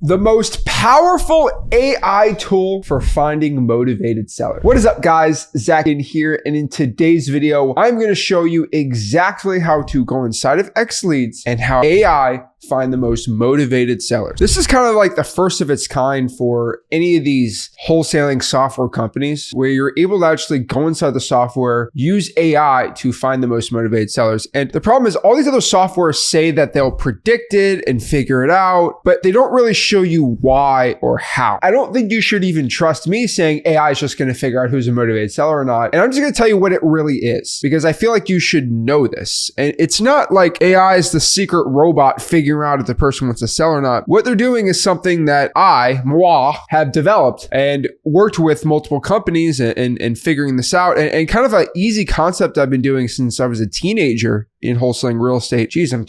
The most powerful AI tool for finding motivated sellers. What is up, guys? Zach in here, and in today's video, I'm going to show you exactly how to go inside of XLeads and how AI find the most motivated sellers. This is kind of like the first of its kind for any of these wholesaling software companies where you're able to actually go inside the software, use AI to find the most motivated sellers. And the problem is all these other softwares say that they'll predict it and figure it out, but they don't really show you why or how. I don't think you should even trust me saying AI is just going to figure out who's a motivated seller or not. And I'm just going to tell you what it really is, because I feel like you should know this. And it's not like AI is the secret robot figuring out if the person wants to sell or not. What they're doing is something that moi, have developed and worked with multiple companies and figuring this out. And kind of an easy concept I've been doing since I was a teenager in wholesaling real estate. Geez, I'm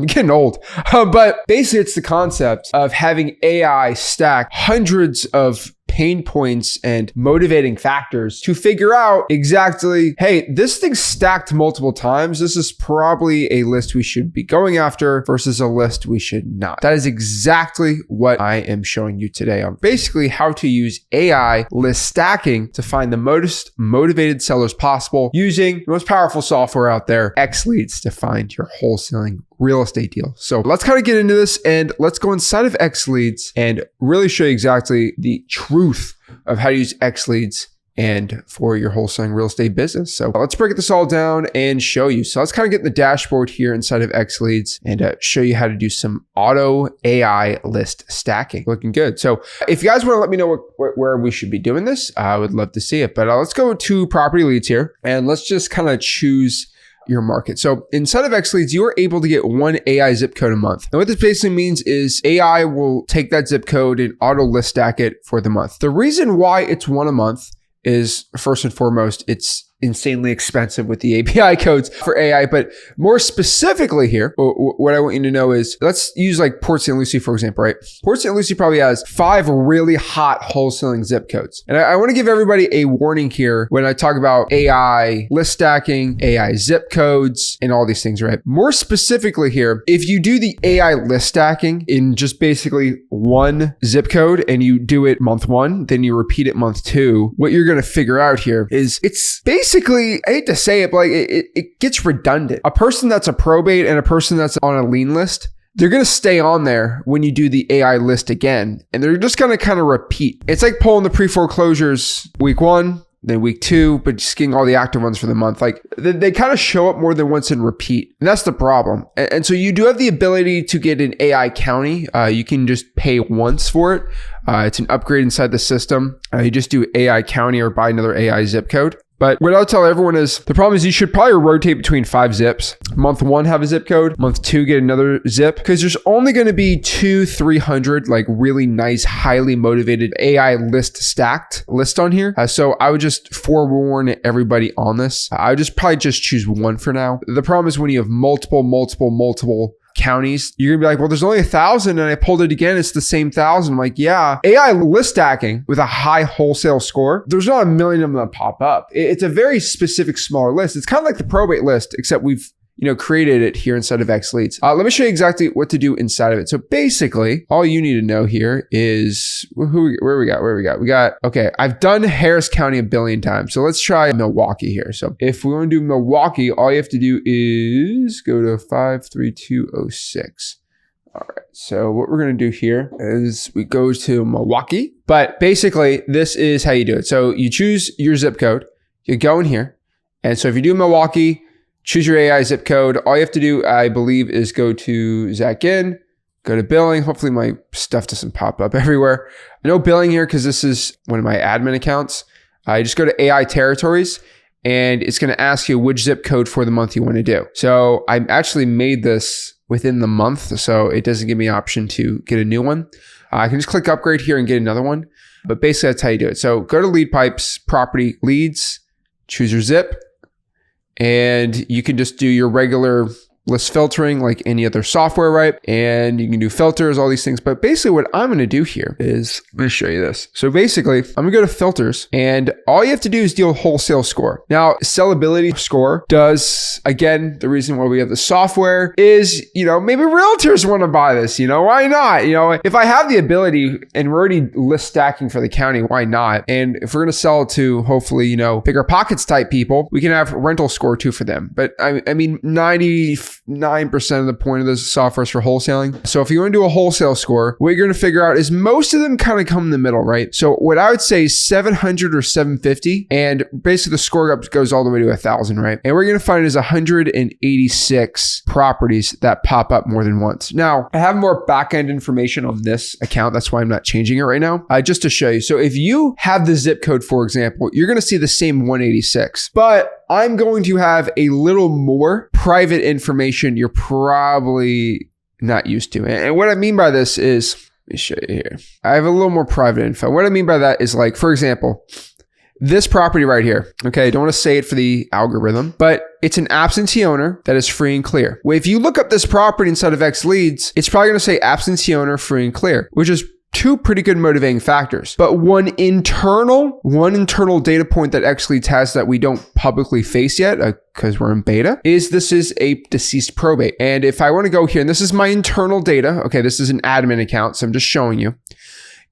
getting old. But basically it's the concept of having AI stack hundreds of pain points and motivating factors to figure out exactly, hey, this thing's stacked multiple times. This is probably a list we should be going after versus a list we should not. That is exactly what I am showing you today on basically how to use AI list stacking to find the most motivated sellers possible using the most powerful software out there, XLeads, to find your wholesaling real estate deal. So let's kind of get into this and let's go inside of XLeads and really show you exactly the truth of how to use XLeads and for your wholesaling real estate business. So let's break this all down and show you. So let's kind of get in the dashboard here inside of XLeads and show you how to do some auto AI list stacking. Looking good. So if you guys want to let me know where we should be doing this, I would love to see it. But let's go to property leads here and let's just kind of choose your market. So inside of XLeads, you are able to get one AI zip code a month. And what this basically means is AI will take that zip code and auto list stack it for the month. The reason why it's one a month is, first and foremost, it's insanely expensive with the API codes for AI. But more specifically here, what I want you to know is, let's use like Port St. Lucie, for example, right? Port St. Lucie probably has 5 really hot wholesaling zip codes. And I want to give everybody a warning here when I talk about AI list stacking, AI zip codes, and all these things, right? More specifically here, if you do the AI list stacking in just basically one zip code and you do it month 1, then you repeat it month 2, what you're going to figure out here is it's basically, I hate to say it, but like it gets redundant. A person that's a probate and a person that's on a lien list, they're going to stay on there when you do the AI list again. And they're just going to kind of repeat. It's like pulling the pre-foreclosures week 1, then week 2, but just getting all the active ones for the month. Like they kind of show up more than once and repeat. And that's the problem. And so you do have the ability to get an AI county. You can just pay once for it. It's an upgrade inside the system. You just do AI county or buy another AI zip code. But what I'll tell everyone is the problem is you should probably rotate between 5 zips. Month 1, have a zip code. Month 2, get another zip, because there's only going to be 200-300 like really nice, highly motivated AI list stacked list on here. So I would just forewarn everybody on this. I would probably just choose one for now. The problem is when you have multiple counties, you're gonna be like, well, there's only 1,000 and I pulled it again, it's the same 1,000. I'm like, yeah, AI list stacking with a high wholesale score, there's not a million of them that pop up. It's a very specific smaller list. It's kind of like the probate list, except we've created it here inside of XLeads. Let me show you exactly what to do inside of it. So basically, all you need to know here is where we got. Okay, I've done Harris County a billion times. So let's try Milwaukee here. So if we want to do Milwaukee, all you have to do is go to 53206. All right, so what we're going to do here is we go to Milwaukee, but basically this is how you do it. So you choose your zip code, you go in here. And so if you do Milwaukee, choose your AI zip code. All you have to do, I believe, is go to Zach in, go to billing. Hopefully my stuff doesn't pop up everywhere. No billing here because this is one of my admin accounts. You just go to AI territories and it's going to ask you which zip code for the month you want to do. So I actually made this within the month, so it doesn't give me an option to get a new one. I can just click upgrade here and get another one. But basically that's how you do it. So go to lead pipes, property leads, choose your zip. And you can just do your regular list filtering like any other software, right? And you can do filters, all these things. But basically what I'm going to do here is, let me show you this. So basically I'm going to go to filters, and all you have to do is deal with wholesale score. Now, sellability score does, again, the reason why we have the software is, maybe realtors want to buy this, why not? If I have the ability and we're already list stacking for the county, why not? And if we're going to sell it to hopefully, bigger pockets type people, we can have rental score too for them. But I mean, 99% of the point of this software is for wholesaling. So if you want to do a wholesale score, what you're going to figure out is most of them kind of come in the middle, right? So what I would say is 700 or 750, and basically the score goes all the way to 1,000, right? And we're going to find is 186 properties that pop up more than once. Now, I have more back-end information on this account. That's why I'm not changing it right now, just to show you. So if you have the zip code, for example, you're going to see the same 186, but I'm going to have a little more private information you're probably not used to. And what I mean by this is, let me show you here. I have a little more private info. What I mean by that is, like, for example, this property right here. Okay, I don't want to say it for the algorithm, but it's an absentee owner that is free and clear. Well, if you look up this property inside of XLeads, it's probably going to say absentee owner free and clear, which is two pretty good motivating factors. But one internal data point that XLeads has that we don't publicly face yet, because we're in beta, is this is a deceased probate. And if I want to go here, and this is my internal data, okay, this is an admin account, so I'm just showing you.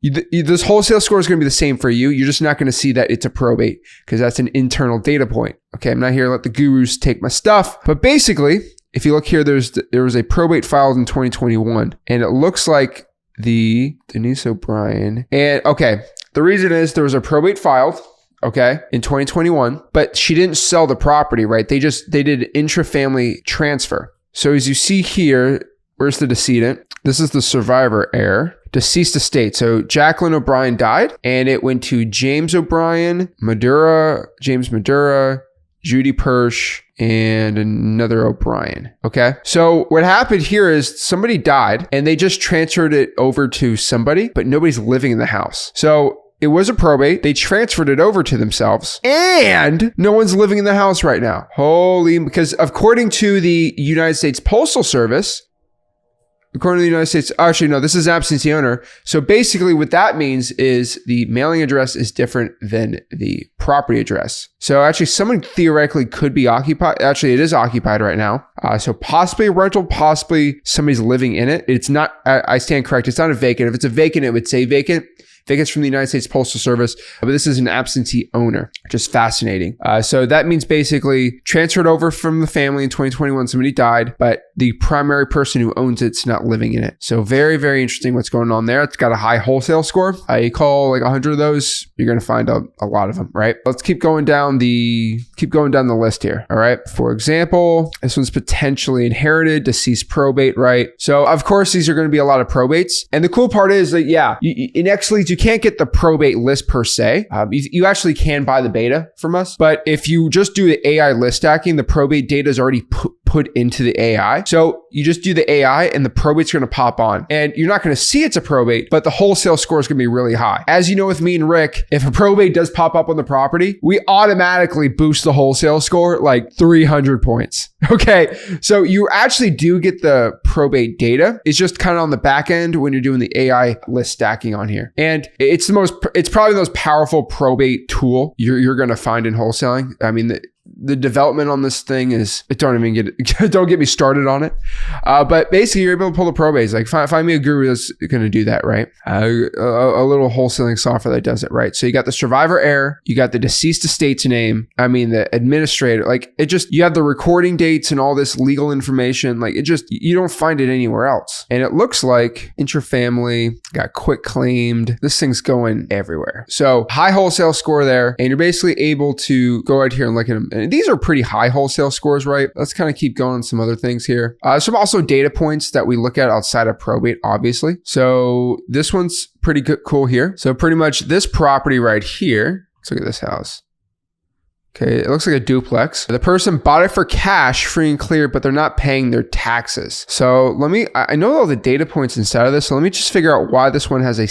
This wholesale score is going to be the same for you. You're just not going to see that it's a probate because that's an internal data point. Okay, I'm not here to let the gurus take my stuff. But basically, if you look here, there was a probate filed in 2021, and it looks like the Denise O'Brien. And okay, the reason is there was a probate filed, okay, in 2021, but she didn't sell the property, right? They did intra-family transfer. So as you see here, where's the decedent? This is the survivor heir. Deceased estate. So Jacqueline O'Brien died, and it went to James O'Brien, James Madura, Judy Persh, and another O'Brien. Okay. So what happened here is somebody died and they just transferred it over to somebody, but nobody's living in the house. So it was a probate. They transferred it over to themselves, and no one's living in the house right now. Because according to the United States Postal Service, according to the United States, actually, no, this is absentee owner. So basically what that means is the mailing address is different than the property address. So actually someone theoretically could be occupied. Actually, it is occupied right now. So possibly a rental, possibly somebody's living in it. It's not, I stand correct. It's not a vacant. If it's a vacant, it would say vacant. Vacant's from the United States Postal Service, but this is an absentee owner, which is fascinating. So that means basically transferred over from the family in 2021, somebody died, but the primary person who owns it's not living in it. So very, very interesting what's going on there. It's got a high wholesale score. You call like 100 of those, you're going to find a lot of them, right? Let's keep going down the list here. All right. For example, this one's potentially inherited, deceased probate, right? So of course, these are going to be a lot of probates. And the cool part is that, yeah, in XLeads, you can't get the probate list per se. You actually can buy the beta from us, but if you just do the AI list stacking, the probate data is already put into the AI. So you just do the AI and the probate's going to pop on, and you're not going to see it's a probate, but the wholesale score is going to be really high. As you know, with me and Rick, if a probate does pop up on the property, we automatically boost the wholesale score like 300 points. Okay. So you actually do get the probate data. It's just kind of on the back end when you're doing the AI list stacking on here. And it's probably the most powerful probate tool you're going to find in wholesaling. I mean, the development on this thing is, don't get me started on it. But basically you're able to pull the probates. Like find me a guru that's going to do that, right? A little wholesaling software that does it, right? So you got the survivor heir, you got the deceased estate's name. I mean, the administrator, like you have the recording dates and all this legal information. Like you don't find it anywhere else. And it looks like intrafamily got quick claimed. This thing's going everywhere. So high wholesale score there. And you're basically able to go out here and look at them. And these are pretty high wholesale scores, right? Let's kind of keep going on some other things here. Some also data points that we look at outside of probate, obviously. So this one's pretty cool here. So pretty much this property right here, let's look at this house. Okay, it looks like a duplex. The person bought it for cash, free and clear, but they're not paying their taxes. So I know all the data points inside of this, so let me just figure out why this one has a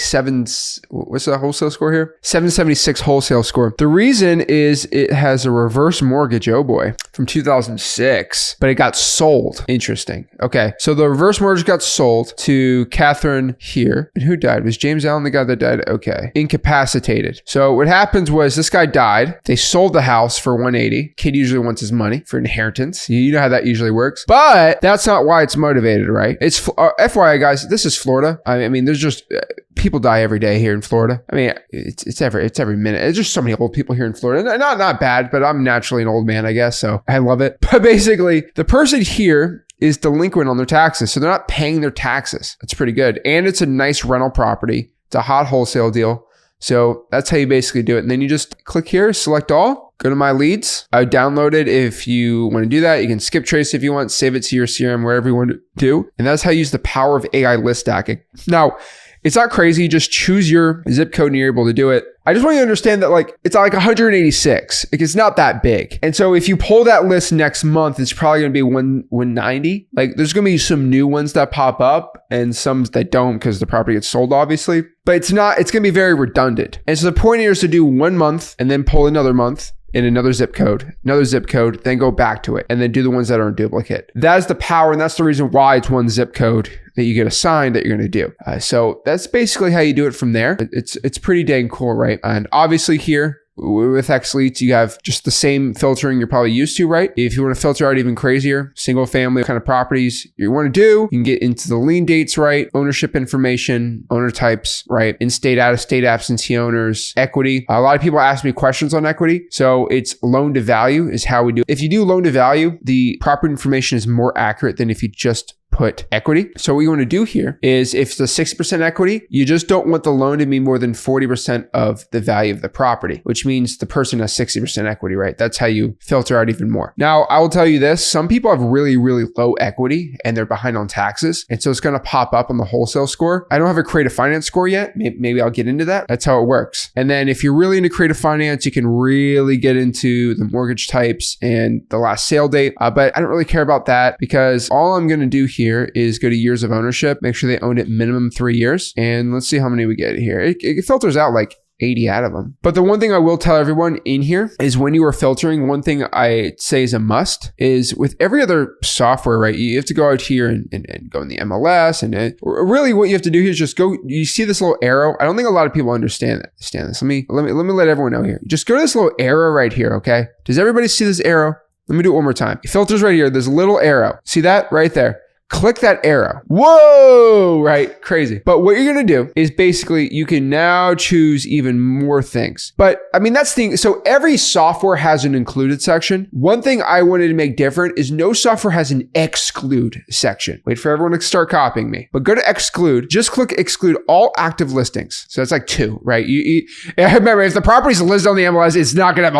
what's the wholesale score here? 776 wholesale score. The reason is it has a reverse mortgage, oh boy, from 2006, but it got sold. Interesting. Okay, so the reverse mortgage got sold to Catherine here. And who died? Was James Allen the guy that died? Okay, incapacitated. So what happens was this guy died. They sold the house for 180. Kid usually wants his money for inheritance. You know how that usually works. But that's not why it's motivated, right? It's FYI, guys. This is Florida. I mean, there's just people die every day here in Florida. I mean, it's every minute. There's just so many old people here in Florida. Not bad, but I'm naturally an old man, I guess. So I love it. But basically, the person here is delinquent on their taxes, so they're not paying their taxes. That's pretty good, and it's a nice rental property. It's a hot wholesale deal. So that's how you basically do it. And then you just click here, select all, go to my leads. I would download it if you want to do that. You can skip trace if you want, save it to your CRM, wherever you want to do. And that's how you use the power of AI list stacking. Now, it's not crazy. Just choose your zip code and you're able to do it. I just want you to understand that it's like 186. It's not that big. And so if you pull that list next month, it's probably going to be 190. There's going to be some new ones that pop up and some that don't because the property gets sold, obviously. But it's going to be very redundant. And so the point here is to do 1 month and then pull another month in another zip code, then go back to it and then do the ones that are in duplicate. That is the power, and that's the reason why it's one zip code that you get assigned that you're going to do. So that's basically how you do it from there. It's pretty dang cool, right? And obviously here, with XLeads, you have just the same filtering you're probably used to, right? If you want to filter out even crazier, single family kind of properties you want to do, you can get into the lien dates, right? Ownership information, owner types, right? In-state, out-of-state absentee owners, equity. A lot of people ask me questions on equity. So it's loan to value is how we do it. If you do loan to value, the property information is more accurate than if you just put equity. So what you want to do here is if it's a 60% equity, you just don't want the loan to be more than 40% of the value of the property, which means the person has 60% equity, right? That's how you filter out even more. Now, I will tell you this, some people have really, really low equity and they're behind on taxes. And so it's going to pop up on the wholesale score. I don't have a creative finance score yet. Maybe I'll get into that. That's how it works. And then if you're really into creative finance, you can really get into the mortgage types and the last sale date. But I don't really care about that because all I'm going to do here is go to years of ownership, make sure they owned it minimum 3 years. And let's see how many we get here. It filters out 80 out of them. But the one thing I will tell everyone in here is when you are filtering, one thing I say is a must is with every other software, right? You have to go out here and go in the MLS and really what you have to do here is just go, you see this little arrow. I don't think a lot of people understand this. Let me let everyone know here. Just go to this little arrow right here, okay? Does everybody see this arrow? Let me do it one more time. It filters right here. There's a little arrow. See that right there? Click that arrow. Whoa, right? Crazy. But what you're going to do is basically you can now choose even more things. But I mean, that's the thing. So every software has an included section. One thing I wanted to make different is no software has an exclude section. Wait for everyone to start copying me. But go to exclude. Just click exclude all active listings. So that's 2, right? Remember, if the property's listed on the MLS, it's not going to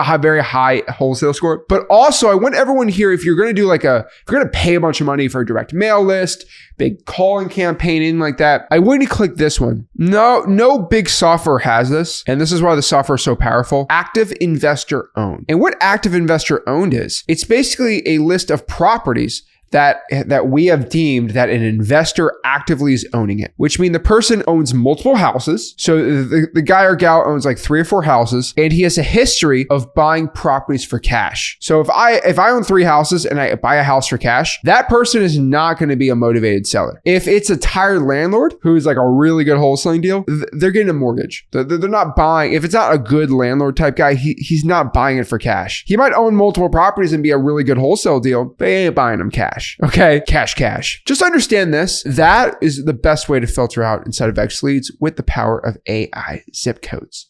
have a very high wholesale score. But also, I want everyone here, if you're going to do if you're going to pay a bunch of money for a direct mail list, big calling campaign, anything like that, I want you to click this one. No big software has this. And this is why the software is so powerful. Active investor owned. And what active investor owned is, it's basically a list of properties that we have deemed that an investor actively is owning it, which means the person owns multiple houses. So the guy or gal owns 3 or 4 houses, and he has a history of buying properties for cash. So if I own 3 houses and I buy a house for cash, that person is not going to be a motivated seller. If it's a tired landlord who's a really good wholesaling deal, they're getting a mortgage. They're not buying. If it's not a good landlord type guy, he's not buying it for cash. He might own multiple properties and be a really good wholesale deal, but he ain't buying them cash. Okay, cash. Just understand this. That is the best way to filter out inside of XLeads with the power of AI zip codes.